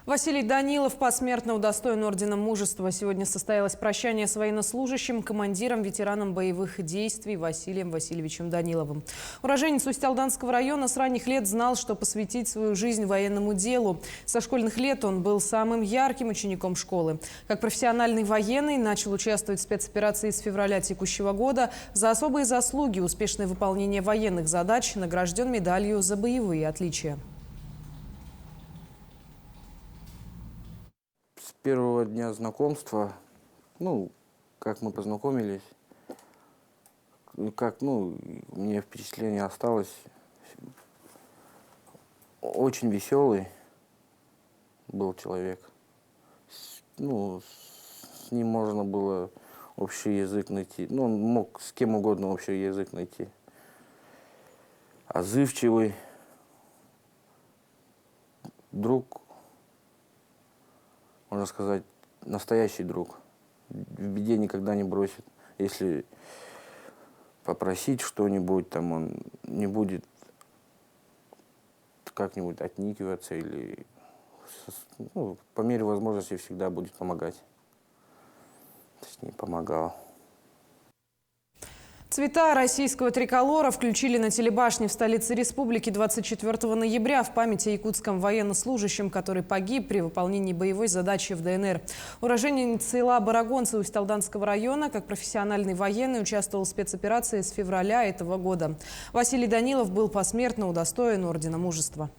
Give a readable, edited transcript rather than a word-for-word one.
Василий Данилов посмертно удостоен ордена Мужества. Сегодня состоялось прощание с военнослужащим, командиром, ветераном боевых действий Василием Васильевичем Даниловым. Уроженец Усть-Алданского района с ранних лет знал, что посвятить свою жизнь военному делу. Со школьных лет он был самым ярким учеником школы. Как профессиональный военный начал участвовать в спецоперации с февраля текущего года. За особые заслуги, успешное выполнение военных задач награжден медалью за боевые отличия. С первого дня знакомства, как мы познакомились, мне впечатление осталось, очень веселый был человек. С ним можно было общий язык найти. Он мог с кем угодно общий язык найти. Отзывчивый, друг, можно сказать, настоящий друг. В беде никогда не бросит. Если попросить что-нибудь, он не будет как-нибудь отникиваться или по мере возможности всегда будет помогать. Точнее, помогал. Цвета российского триколора включили на телебашне в столице республики 24 ноября в память о якутском военнослужащем, который погиб при выполнении боевой задачи в ДНР. Уроженец села Барагонцы Усть-Алданского района, как профессиональный военный, участвовал в спецоперации с февраля этого года. Василий Данилов был посмертно удостоен ордена Мужества.